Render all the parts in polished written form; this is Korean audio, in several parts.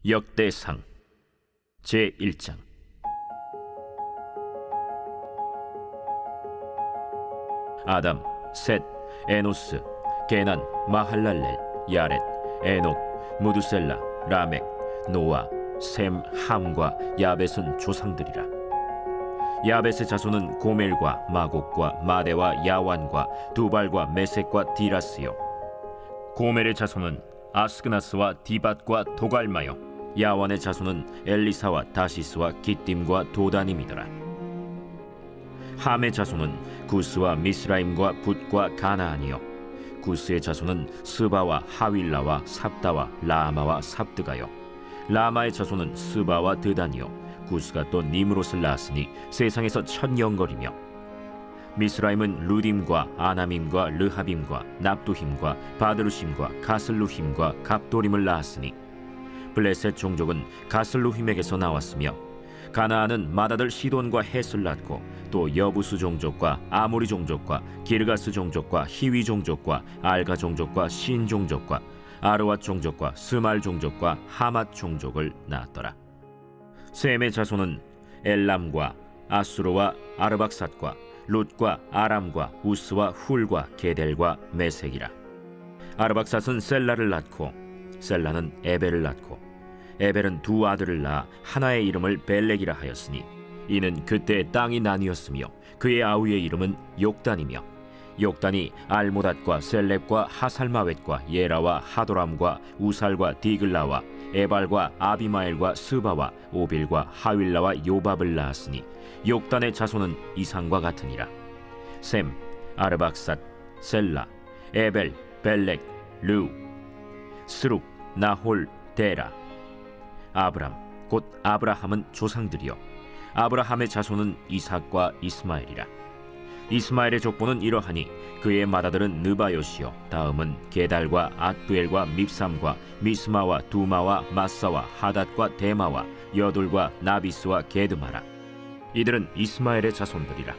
역대상 제1장. 아담, 셋, 에노스, 게난, 마할랄렐, 야렛, 에녹, 무두셀라, 라멕, 노아, 셈, 함과 야벳은 조상들이라. 야벳의 자손은 고멜과 마곡과 마대와 야완과 두발과 메섹과 디라스요. 고멜의 자손은 아스그나스와 디밧과 도갈마요. 야완의 자손은 엘리사와 다시스와 기띔과 도다님이더라. 함의 자손은 구스와 미스라임과 붓과 가나안이요. 구스의 자손은 스바와 하윌라와 삽다와 라마와 삽드가요. 라마의 자손은 스바와 드단이요. 구스가 또 니므롯을 낳았으니 세상에서 첫 영걸이며, 미스라임은 루딤과 아나밈과 르하빔과 납두힘과 바드루심과 가슬루힘과 갑도림을 낳았으니 블레셋 종족은 가슬루힘에게서 나왔으며, 가나안은 맏아들 시돈과 헷을 낳고 또 여부스 종족과 아모리 종족과 기르가스 종족과 히위 종족과 알가 종족과 신 종족과 아르왓 종족과 스말 종족과 하맛 종족을 낳았더라. 셈의 자손은 엘람과 아수르와 아르박삿과 룻과 아람과 우스와 훌과 게델과 메색이라. 아르박삿은 셀라를 낳고 셀라는 에벨을 낳고 에벨은 두 아들을 낳아 하나의 이름을 벨렉이라 하였으니 이는 그때 땅이 나뉘었으며 그의 아우의 이름은 욕단이며, 욕단이 알모닷과 셀렙과 하살마웻과 예라와 하도람과 우살과 디글라와 에발과 아비마엘과 스바와 오빌과 하윌라와 요밥을 낳았으니 욕단의 자손은 이상과 같으니라. 셈, 아르박삿, 셀라, 에벨, 벨렉, 르우, 스룩, 나홀, 데라. 아브람 곧 아브라함은 조상들이요. 아브라함의 자손은 이삭과 이스마엘이라. 이스마엘의 족보는 이러하니 그의 맏아들은 느바요시요, 다음은 게달과 앗부엘과 밉삼과 미스마와 두마와 마사와 하닷과 데마와 여둘과 나비스와 게드마라. 이들은 이스마엘의 자손들이라.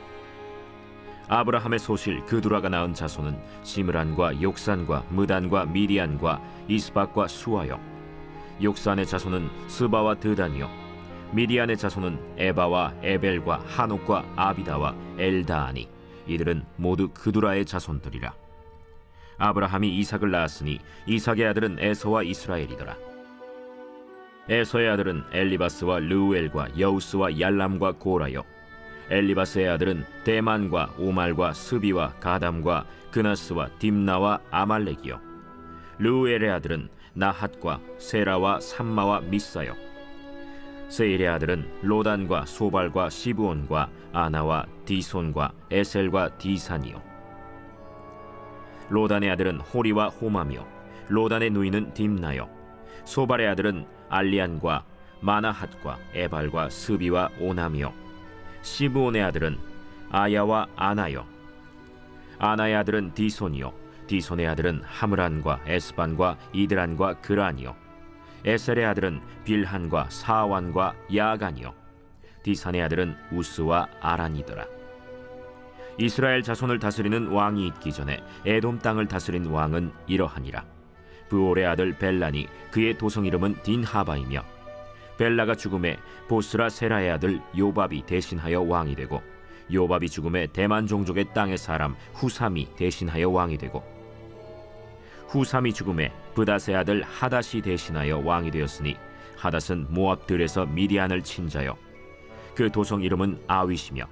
아브라함의 소실 그두라가 낳은 자손은 시므란과 욕산과 무단과 미디안과 이스박과 수아요. 욕산의 자손은 스바와 드단이요. 미디안의 자손은 에바와 에벨과 하녹과 아비다와 엘다아니. 이들은 모두 그두라의 자손들이라. 아브라함이 이삭을 낳았으니 이삭의 아들은 에서와 이스라엘이더라. 에서의 아들은 엘리바스와 르우엘과 여우스와 얄람과 고라요. 엘리바스의 아들은 대만과 오말과 스비와 가담과 그나스와 딥나와 아말렉이요. 르우엘의 아들은 나핫과 세라와 삼마와 미사요. 세일의 아들은 로단과 소발과 시브온과 아나와 디손과 에셀과 디산이요. 로단의 아들은 호리와 호마며 로단의 누이는 딥나요. 소발의 아들은 알리안과 마나핫과 에발과 스비와 오나미요. 시브온의 아들은 아야와 아나요. 아나의 아들은 디손이요. 디손의 아들은 하므란과 에스반과 이드란과 그란이요. 에셀의 아들은 빌한과 사완과 야간이요. 디산의 아들은 우스와 아란이더라. 이스라엘 자손을 다스리는 왕이 있기 전에 에돔 땅을 다스린 왕은 이러하니라. 브올의 아들 벨란이 그의 도성 이름은 딘하바이며, 벨라가 죽음에 보스라 세라의 아들 요밥이 대신하여 왕이 되고, 요밥이 죽음에 대만 종족의 땅의 사람 후삼이 대신하여 왕이 되고, 후삼이 죽음에 브닷의 아들 하닷이 대신하여 왕이 되었으니 하닷은 모압들에서 미디안을 친 자요. 그 도성 이름은 아윗이며,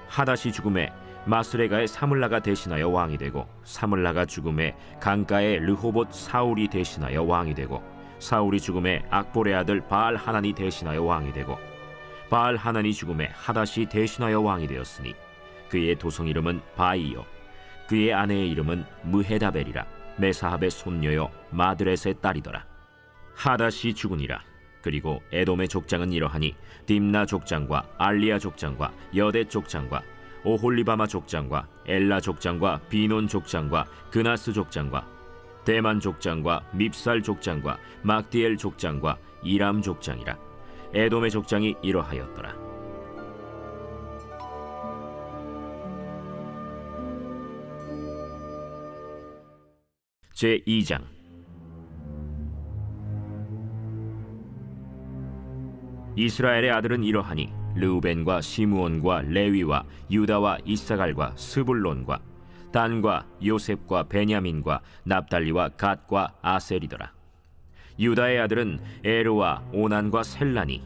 하닷이 죽음에 마스레가의 사물라가 대신하여 왕이 되고, 사물라가 죽음에 강가의 르호봇 사울이 대신하여 왕이 되고, 사울이 죽음에 악볼의 아들 바알 하난이 대신하여 왕이 되고, 바알 하난이 죽음에 하닷이 대신하여 왕이 되었으니 그의 도성 이름은 바이요. 그의 아내의 이름은 무헤다벨이라. 메사합의 손녀요 마드렛의 딸이더라. 하닷이 죽으니라. 그리고 에돔의 족장은 이러하니 딥나 족장과 알리아 족장과 여대 족장과 오홀리바마 족장과 엘라 족장과 비논 족장과 그나스 족장과 대만 족장과 밉살 족장과 막디엘 족장과 이람 족장이라. 에돔의 족장이 이러하였더라. 제2장. 이스라엘의 아들은 이러하니 르우벤과 시므온과 레위와 유다와 이사갈과 스불론과 단과 요셉과 베냐민과 납달리와 갓과 아셀이더라. 유다의 아들은 에르와 오난과 셀라니.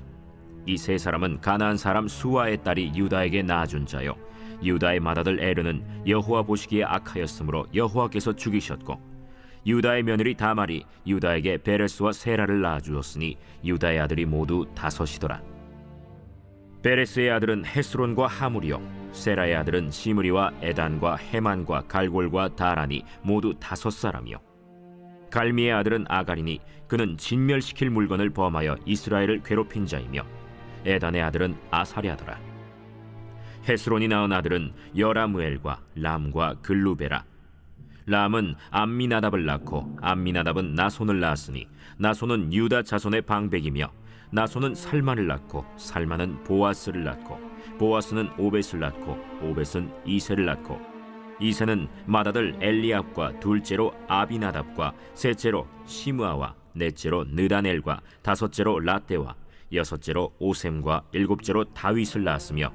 이 세 사람은 가나안 사람 수아의 딸이 유다에게 낳아준 자요, 유다의 맏아들 에르는 여호와 보시기에 악하였으므로 여호와께서 죽이셨고, 유다의 며느리 다말이 유다에게 베레스와 세라를 낳아주었으니 유다의 아들이 모두 5이더라. 베레스의 아들은 헤스론과 하물이요, 세라의 아들은 시므리와 에단과 헤만과 갈골과 다라니 모두 5사람이요. 갈미의 아들은 아가리니 그는 진멸시킬 물건을 범하여 이스라엘을 괴롭힌 자이며, 에단의 아들은 아사랴더라. 헤스론이 낳은 아들은 여라무엘과 람과 글루베라. 람은 암미나답을 낳고 암미나답은 나손을 낳았으니 나손은 유다 자손의 방백이며, 나손은 살만을 낳고 살만은 보아스를 낳고 보아스는 오벳을 낳고 오벳은 이세를 낳고, 이세는 맏아들 엘리압과 둘째로 아비나답과 셋째로 시므아와 넷째로 느다넬과 다섯째로 라떼와 여섯째로 오셈과 일곱째로 다윗을 낳았으며,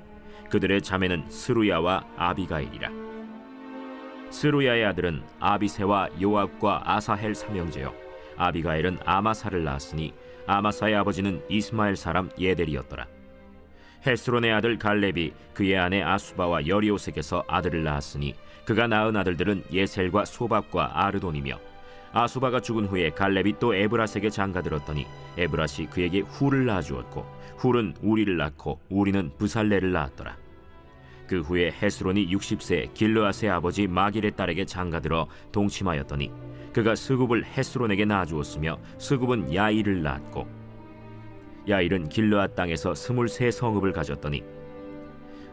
그들의 자매는 스루야와 아비가일이라. 스루야의 아들은 아비세와 요압과 아사헬 삼형제요, 아비가일은 아마사를 낳았으니 아마사의 아버지는 이스마엘 사람 예델이었더라. 헤스론의 아들 갈렙이 그의 아내 아수바와 여리오색에서 아들을 낳았으니 그가 낳은 아들들은 예셀과 소박과 아르돈이며, 아수바가 죽은 후에 갈렙이 또 에브라스에게 장가들었더니 에브라시 그에게 훌을 낳아주었고, 훌은 우리를 낳고 우리는 부살레를 낳았더라. 그 후에 헤스론이 60세 길르앗의 아버지 마길의 딸에게 장가들어 동침하였더니 그가 스굽을 헤스론에게 낳아주었으며, 스굽은 야일을 낳았고, 야일은 길르앗 땅에서 23성읍을 가졌더니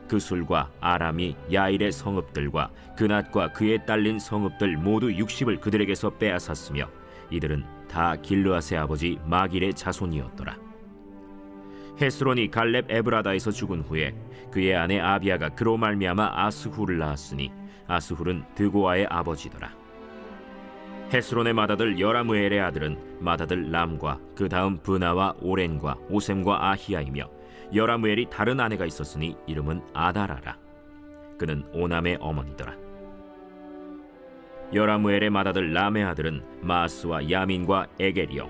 그술과 아람이 야일의 성읍들과 그낫과 그에 딸린 성읍들 모두 60을 그들에게서 빼앗았으며, 이들은 다 길르앗의 아버지 마길의 자손이었더라. 헤스론이 갈렙 에브라다에서 죽은 후에 그의 아내 아비아가 그로 말미암아 아스훌을 낳았으니 아스훌은 드고아의 아버지더라. 헤스론의 맏아들 여라무엘의 아들은 맏아들 람과 그 다음 브나와 오렌과 오셈과 아히야이며, 여라무엘이 다른 아내가 있었으니 이름은 아다라라. 그는 오남의 어머니더라. 여라무엘의 맏아들 람의 아들은 마스와 야민과 에겔이요,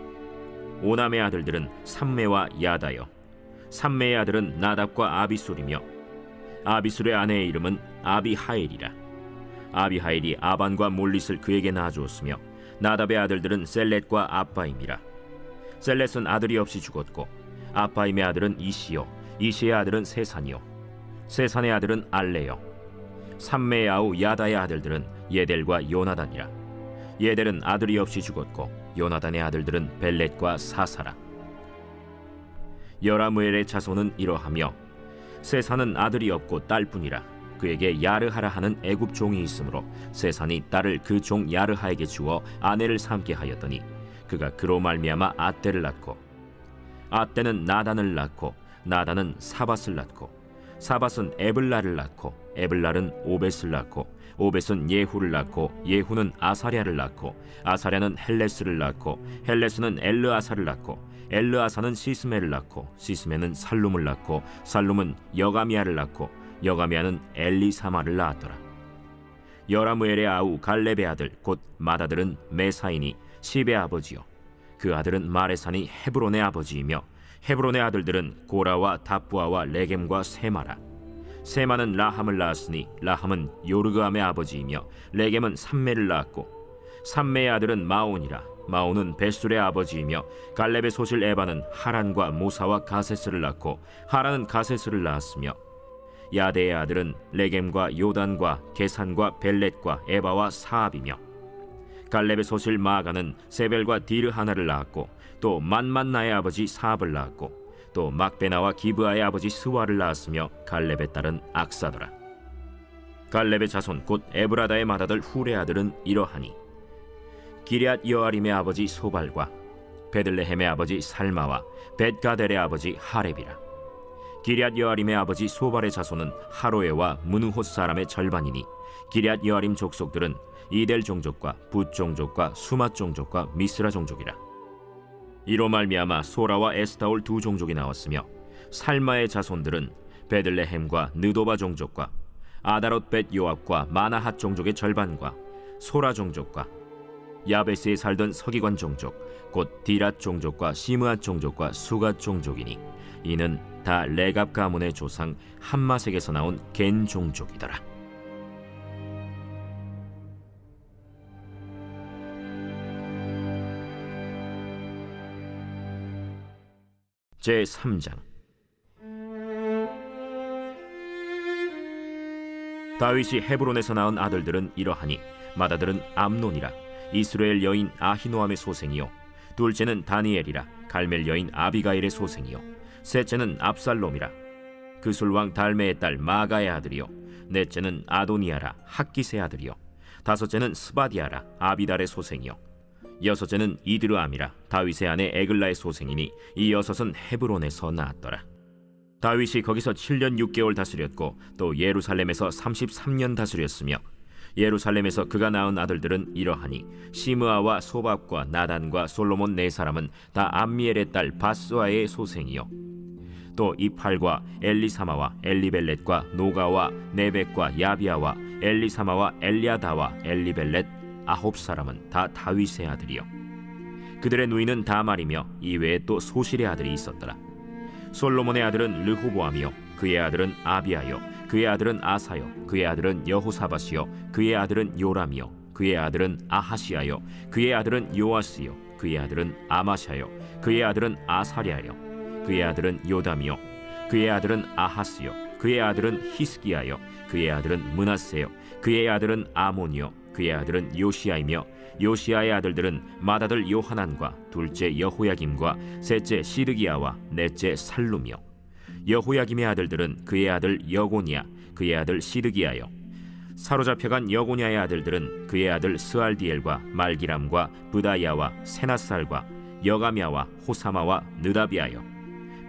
오남의 아들들은 삼메와 야다요, 삼메의 아들은 나답과 아비술이며, 아비술의 아내의 이름은 아비하일이라. 아비하일이 아반과 몰릿을 그에게 낳아주었으며, 나답의 아들들은 셀렛과 아빠임이라. 셀렛은 아들이 없이 죽었고, 아빠임의 아들은 이시요, 이시의 아들은 세산이요, 세산의 아들은 알레요. 삼메의 아우 야다의 아들들은 예델과 요나단이라. 예델은 아들이 없이 죽었고, 요나단의 아들들은 벨렛과 사사라. 여라무엘의 자손은 이러하며, 세산은 아들이 없고 딸뿐이라. 그에게 야르하라 하는 애굽 종이 있으므로 세산이 딸을 그 종 야르하에게 주어 아내를 삼게 하였더니 그가 그로 말미암아 아떼를 낳고, 아떼는 나단을 낳고 나단은 사밧을 낳고, 사밧은 에블라를 낳고 에블랄은 오벳을 낳고, 오벳은 예후를 낳고 예후는 아사랴를 낳고, 아사랴는 헬레스를 낳고 헬레스는 엘르아사를 낳고, 엘르아사는 시스메를 낳고 시스메는 살룸을 낳고, 살룸은 여가미아를 낳고 여가미아는 엘리사마를 낳았더라. 여라무엘의 아우 갈렙의 아들 곧 맏아들은 메사이니 시베의 아버지요, 그 아들은 마레산이 헤브론의 아버지이며, 헤브론의 아들들은 고라와 다부아와 레겜과 세마라. 세마는 라함을 낳았으니 라함은 요르그암의 아버지이며, 레겜은 삼메를 낳았고, 삼메의 아들은 마온이라. 마온은 베술의 아버지이며, 갈렙의 소실 에바는 하란과 모사와 가세스를 낳고 하란은 가세스를 낳았으며, 야데의 아들은 레겜과 요단과 게산과 벨렛과 에바와 사압이며, 갈렙의 소실 마아가는 세벨과 디르하나를 낳았고, 또 만만나의 아버지 사압을 낳았고, 또 막베나와 기브아의 아버지 스와를 낳았으며, 갈렙의 딸은 악사더라. 갈렙의 자손 곧 에브라다의 맏아들 훌의 아들은 이러하니, 기럇 여아림의 아버지 소발과 베들레헴의 아버지 살마와 벳가델의 아버지 하렙이라. 기럇 여아림의 아버지 소발의 자손은 하로에와 무느호 사람의 절반이니, 기럇 여아림 족속들은 이델 종족과 붓 종족과 수맛 종족과 미스라 종족이라. 이로 말미암아 소라와 에스타올 두 종족이 나왔으며, 살마의 자손들은 베들레헴과 느도바 종족과 아다롯 벳 요압과 마나핫 종족의 절반과 소라 종족과 야베스에 살던 서기관 종족 곧 디랏 종족과 시므앗 종족과 수갓 종족이니 이는 다 레갑 가문의 조상 함마색에서 나온 겐 종족이더라. 제3장. 다윗이 헤브론에서 낳은 아들들은 이러하니 맏아들은 암논이라 이스라엘 여인 아히노암의 소생이요 둘째는 다니엘이라 갈멜 여인 아비가일의 소생이요 셋째는 압살롬이라 그술왕 달메의 딸 마가의 아들이요 넷째는 아도니아라 학깃의 아들이요 다섯째는 스바디아라 아비달의 소생이요 여섯째는 이드르암이라 다윗의 아내 에글라의 소생이니 이 여섯은 헤브론에서 낳았더라. 다윗이 거기서 7년 6개월 다스렸고 또 예루살렘에서 33년 다스렸으며 예루살렘에서 그가 낳은 아들들은 이러하니 시므아와 소밥과 나단과 솔로몬 네 사람은 다 암미엘의 딸 바스와의 소생이요 또 이팔과 엘리사마와 엘리벨렛과 노가와 네벡과 야비아와 엘리사마와 엘리아다와 엘리벨렛 9사람은 다 다윗의 아들이요 그들의 누이는 다말이며 이외에 또 소실의 아들이 있었더라. 솔로몬의 아들은 르호보암이요 그의 아들은 아비아요 그의 아들은 아사요 그의 아들은 여호사밧이요 그의 아들은 요람이요 그의 아들은 아하시아요 그의 아들은 요아스요 그의 아들은 아마샤요 그의 아들은 아사랴요 그의 아들은 요담이요 그의 아들은 아하스요 그의 아들은 히스기야요 그의 아들은 므낫세요 그의 아들은 아몬이요 그의 아들은 요시야이며 요시야의 아들들은 맏아들 요하난과 둘째 여호야김과 셋째 시드기야와 넷째 살룸이요 여호야김의 아들들은 그의 아들 여고니야 그의 아들 시드기야요 사로잡혀간 여고니야의 아들들은 그의 아들 스알디엘과 말기람과 브다야와 세나살과 여가미야와 호사마와 느다비아요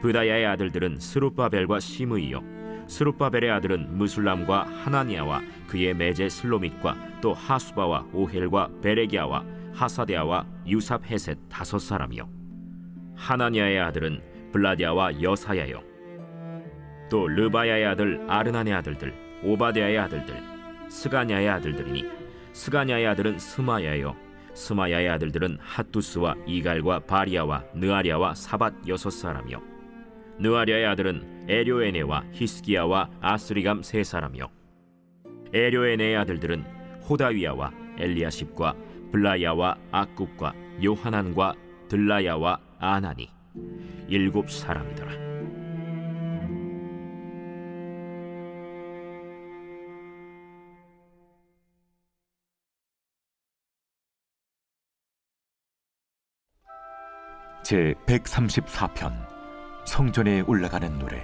브다야의 아들들은 스룹바벨과 시므이요 스룹바벨의 아들은 무술람과 하나니아와 그의 매제 슬로밋과 또 하수바와 오헬과 베레기야와 하사데아와 유삽헤셋 5사람이요 하나니아의 아들은 블라디아와 여사야요 또 르바야의 아들 아르난의 아들들 오바데아의 아들들 스가냐의 아들들이니 스가냐의 아들은 스마야요 스마야의 아들들은 핫두스와 이갈과 바리아와 느아리아와 사밧 6사람이요 느아리아의 아들은 에료에네와 히스기야와 아스리감 3사람이요 에료에네의 아들들은 호다위야와 엘리야십과 블라야와 악굽과 요하난과 들라야와 아나니 7사람이더라. 제 134편 성전에 올라가는 노래.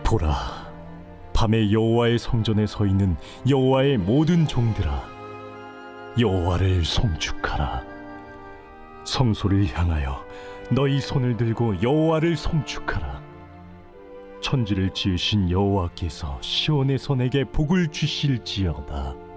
보라, 밤에 여호와의 성전에 서 있는 여호와의 모든 종들아, 여호와를 송축하라. 성소를 향하여 너희 손을 들고 여호와를 송축하라. 천지를 지으신 여호와께서 시온에서 내게 복을 주실지어다.